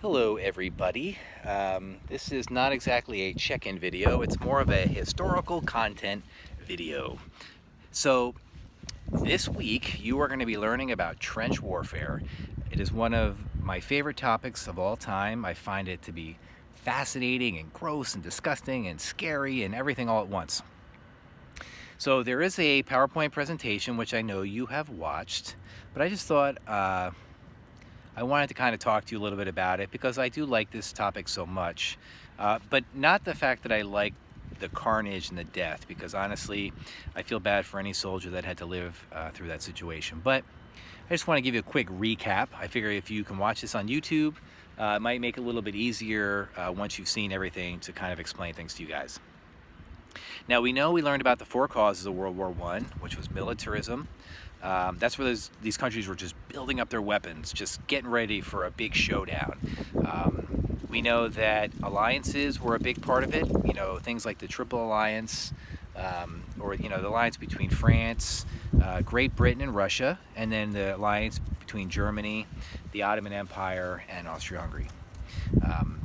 Hello everybody. This is not exactly a check-in video, it's more of a historical content video. So this week you are going to be learning about trench warfare. It is one of my favorite topics of all time. I find it to be fascinating and gross and disgusting and scary and everything all at once. So there is a PowerPoint presentation which I know you have watched, but I just thought I wanted to kind of talk to you a little bit about it because I do like this topic so much, but not the fact that I like the carnage and the death, because honestly, I feel bad for any soldier that had to live through that situation. But I just want to give you a quick recap. I figure if you can watch this on YouTube, it might make it a little bit easier once you've seen everything to kind of explain things to you guys. Now, we learned about the four causes of World War I, which was militarism. That's where these countries were just building up their weapons, just getting ready for a big showdown. We know that alliances were a big part of it, things like the Triple Alliance, or the alliance between France, Great Britain and Russia, and then the alliance between Germany, the Ottoman Empire, and Austria-Hungary.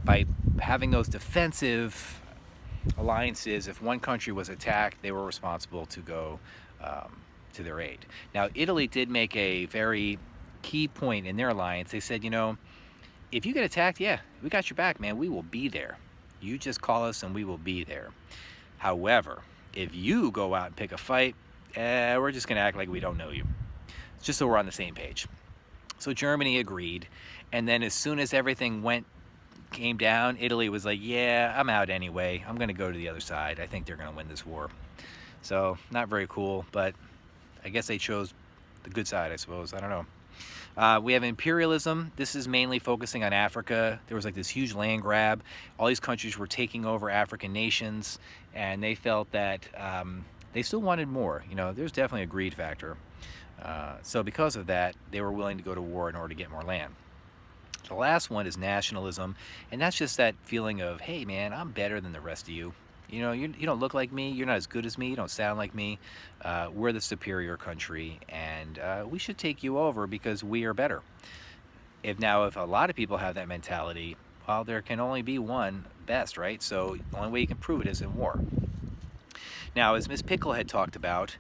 By having those defensive alliances, if one country was attacked, they were responsible to go to their aid. Now, Italy did make a very key point in their alliance. They said, if you get attacked, yeah, we got your back, man. We will be there. You just call us and we will be there. However, if you go out and pick a fight, we're just going to act like we don't know you. Just so we're on the same page. So Germany agreed, and then as soon as everything came down, Italy was like, yeah, I'm out anyway. I'm going to go to the other side. I think they're going to win this war. So not very cool, but I guess they chose the good side, I suppose. I don't know. We have imperialism. This is mainly focusing on Africa. There was like this huge land grab. All these countries were taking over African nations, and they felt that they still wanted more. There's definitely a greed factor. So because of that, they were willing to go to war in order to get more land. The last one is nationalism, and that's just that feeling of, hey man, I'm better than the rest of you. You don't look like me, you're not as good as me, you don't sound like me. We're the superior country, and we should take you over because we are better. If a lot of people have that mentality, well, there can only be one best, right? So the only way you can prove it is in war. Now, as Ms. Pickle had talked about,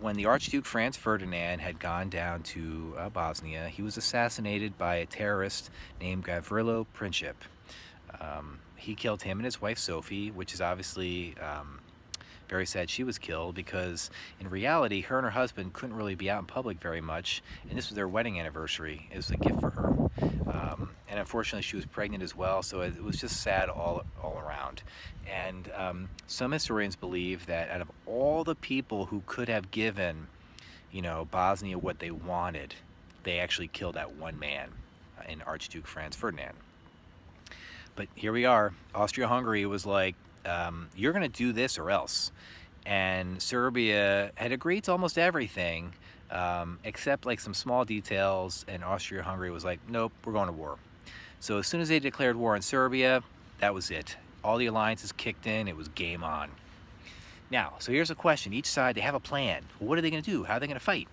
when the Archduke Franz Ferdinand had gone down to Bosnia, he was assassinated by a terrorist named Gavrilo Princip. He killed him and his wife Sophie, which is obviously very sad she was killed, because in reality, her and her husband couldn't really be out in public very much, and this was their wedding anniversary. It was a gift for her. And unfortunately, she was pregnant as well, so it was just sad all around. And some historians believe that out of all the people who could have given, Bosnia what they wanted, they actually killed that one man in Archduke Franz Ferdinand. But here we are. Austria-Hungary was like, you're going to do this or else. And Serbia had agreed to almost everything, except like some small details, and Austria-Hungary was like, nope, we're going to war. So as soon as they declared war on Serbia, that was it. All the alliances kicked in, it was game on. Now, so here's a question. Each side, they have a plan. What are they going to do? How are they going to fight?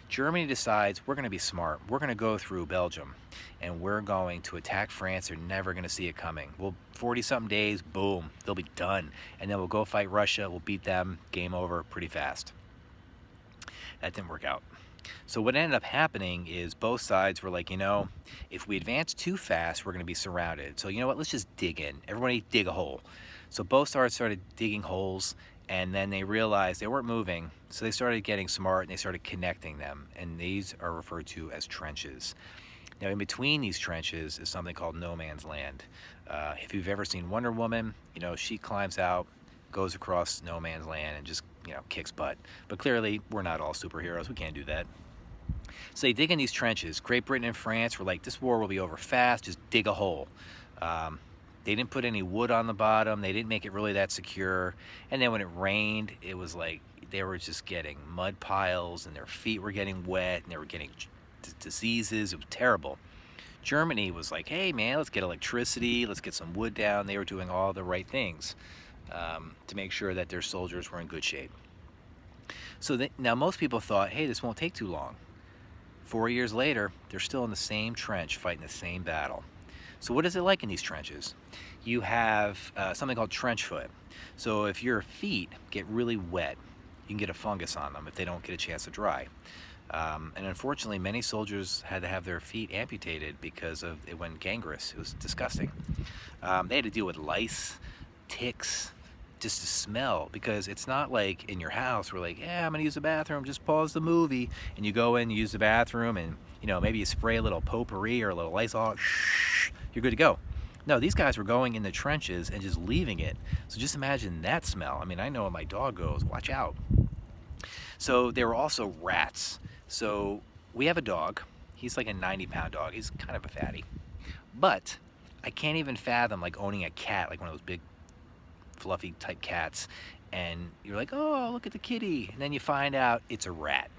Germany decides, we're going to be smart. We're going to go through Belgium, and we're going to attack France. They're never going to see it coming. 40-something days, boom, they'll be done. And then we'll go fight Russia. We'll beat them. Game over pretty fast. That didn't work out. So what ended up happening is both sides were like, if we advance too fast, we're going to be surrounded. So you know what? Let's just dig in. Everybody dig a hole. So both sides started digging holes, and then they realized they weren't moving. So they started getting smart, and they started connecting them. And these are referred to as trenches. Now, in between these trenches is something called no man's land. If you've ever seen Wonder Woman, she climbs out, goes across no man's land, and just kicks butt. But clearly, we're not all superheroes. We can't do that. So they dig in these trenches. Great Britain and France were like, this war will be over fast. Just dig a hole. They didn't put any wood on the bottom. They didn't make it really that secure. And then when it rained, it was like they were just getting mud piles, and their feet were getting wet, and they were getting diseases. It was terrible. Germany was like, hey, man, let's get electricity. Let's get some wood down. They were doing all the right things to make sure that their soldiers were in good shape. So now most people thought, hey, this won't take too long. 4 years later, they're still in the same trench fighting the same battle. So what is it like in these trenches? You have something called trench foot. So if your feet get really wet, you can get a fungus on them if they don't get a chance to dry. And unfortunately, many soldiers had to have their feet amputated because of it went gangrenous. It was disgusting. They had to deal with lice, ticks, just the smell, because it's not like in your house where like, yeah, I'm gonna use the bathroom, just pause the movie, and you go in, you use the bathroom, and maybe you spray a little potpourri or a little Lysol, shh, you're good to go. No, these guys were going in the trenches and just leaving it. So just imagine that smell. I mean, I know when my dog goes, watch out. So there were also rats. So we have a dog. He's like a 90-pound dog. He's kind of a fatty. But I can't even fathom like owning a cat, like one of those big fluffy type cats, and you're like, oh, look at the kitty, and then you find out it's a rat.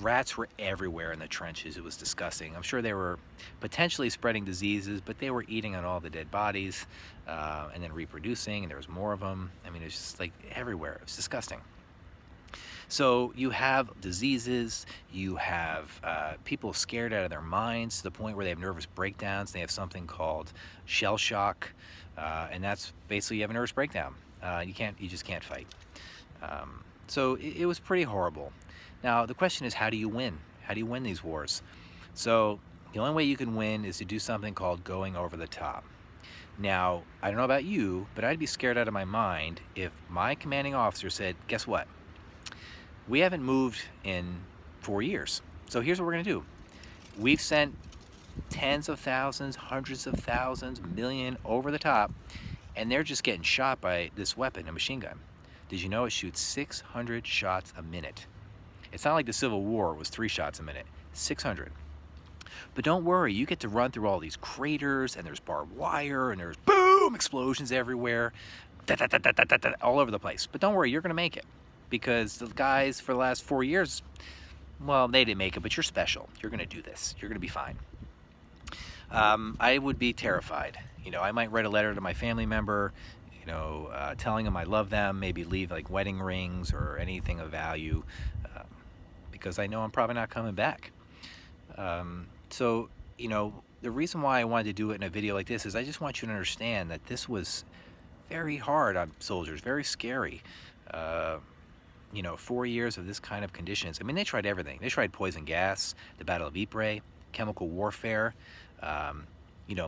Rats were everywhere in the trenches. It was disgusting. I'm sure they were potentially spreading diseases, but they were eating on all the dead bodies and then reproducing, and there was more of them. I mean, it's just like everywhere. It was disgusting. So you have diseases, you have people scared out of their minds to the point where they have nervous breakdowns. They have something called shell shock, and that's basically you have a nervous breakdown. You just can't fight. So it was pretty horrible. Now the question is, how do you win? How do you win these wars? So the only way you can win is to do something called going over the top. Now, I don't know about you, but I'd be scared out of my mind if my commanding officer said, guess what? We haven't moved in 4 years. So here's what we're gonna do. We've sent tens of thousands, hundreds of thousands, million over the top, and they're just getting shot by this weapon, a machine gun. Did you know it shoots 600 shots a minute? It's not like the Civil War was 3 shots a minute, 600. But don't worry, you get to run through all these craters, and there's barbed wire, and there's boom, explosions everywhere, all over the place. But don't worry, you're gonna make it. Because the guys for the last 4 years, well, they didn't make it, but you're special. You're gonna do this. You're gonna be fine. I would be terrified. I might write a letter to my family member, telling them I love them, maybe leave like wedding rings or anything of value, because I know I'm probably not coming back. So, the reason why I wanted to do it in a video like this is I just want you to understand that this was very hard on soldiers, very scary. 4 years of this kind of conditions. I mean, they tried everything. They tried poison gas, the Battle of Ypres, chemical warfare,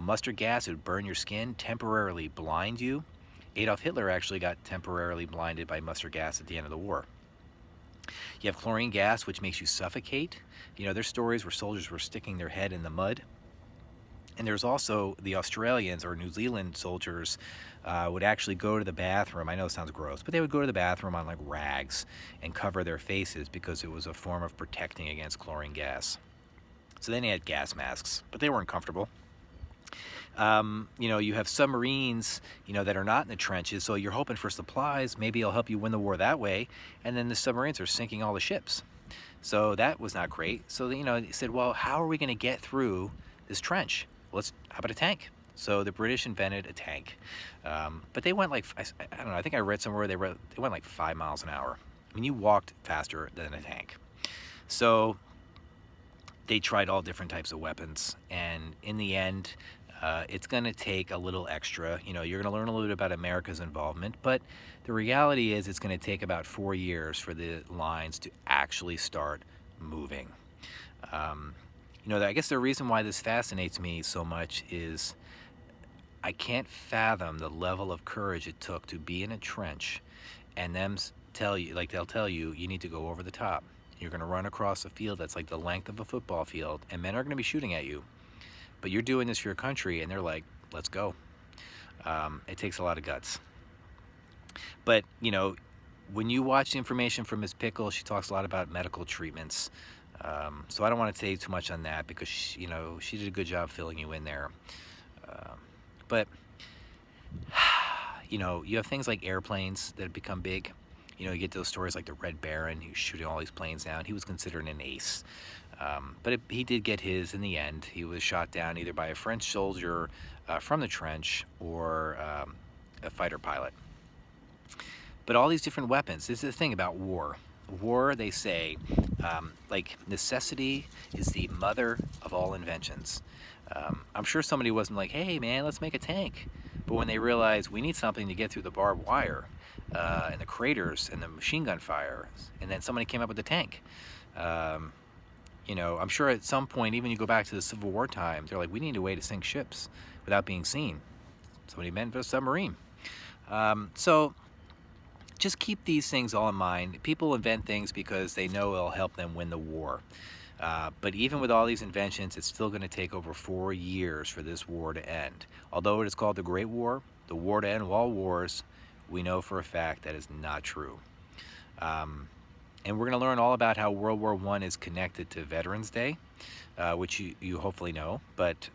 mustard gas would burn your skin, temporarily blind you. Adolf Hitler actually got temporarily blinded by mustard gas at the end of the war. You have chlorine gas, which makes you suffocate. There's stories where soldiers were sticking their head in the mud. And there's also the Australians or New Zealand soldiers would actually go to the bathroom. I know it sounds gross, but they would go to the bathroom on like rags and cover their faces because it was a form of protecting against chlorine gas. So then they had gas masks, but they weren't comfortable. You have submarines, that are not in the trenches, so you're hoping for supplies. Maybe it'll help you win the war that way. And then the submarines are sinking all the ships. So that was not great. So, they said, well, how are we going to get through this trench? How about a tank? So the British invented a tank, but they went like, I don't know, I think I read somewhere they went like 5 miles an hour. I mean, you walked faster than a tank. So they tried all different types of weapons, and in the end, it's going to take a little extra. You're going to learn a little bit about America's involvement, but the reality is it's going to take about 4 years for the lines to actually start moving. I guess the reason why this fascinates me so much is I can't fathom the level of courage it took to be in a trench and them tell you, like they'll tell you, you need to go over the top. You're going to run across a field that's like the length of a football field, and men are going to be shooting at you. But you're doing this for your country, and they're like, let's go. It takes a lot of guts. But, when you watch the information from Ms. Pickle, she talks a lot about medical treatments. So I don't want to say too much on that because, she did a good job filling you in there. But, you have things like airplanes that have become big. You get those stories like the Red Baron, who's shooting all these planes down. He was considered an ace. But he did get his in the end. He was shot down either by a French soldier from the trench or a fighter pilot. But all these different weapons, this is the thing about war. War, they say, like necessity is the mother of all inventions. I'm sure somebody wasn't like, hey man, let's make a tank. But when they realized we need something to get through the barbed wire and the craters and the machine gun fire, and then somebody came up with the tank. Um, I'm sure at some point, even you go back to the Civil War time, they're like, we need a way to sink ships without being seen. Somebody meant for a submarine. So just keep these things all in mind. People invent things because they know it'll help them win the war. But even with all these inventions, it's still going to take over 4 years for this war to end. Although it is called the Great War, the war to end all wars, we know for a fact that is not true. And we're going to learn all about how World War I is connected to Veterans Day, which you hopefully know. But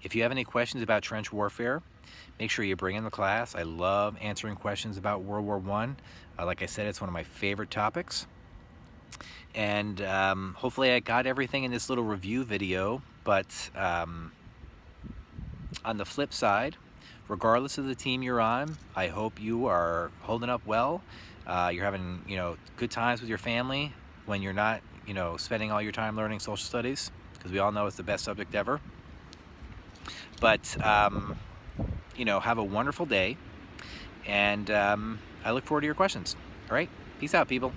if you have any questions about trench warfare, make sure you bring in the class. I love answering questions about World War I. Like I said, it's one of my favorite topics. And hopefully I got everything in this little review video, but on the flip side, regardless of the team you're on, I hope you are holding up well. You're having, good times with your family when you're not, spending all your time learning social studies, because we all know it's the best subject ever. But, have a wonderful day, and I look forward to your questions. All right? Peace out, people.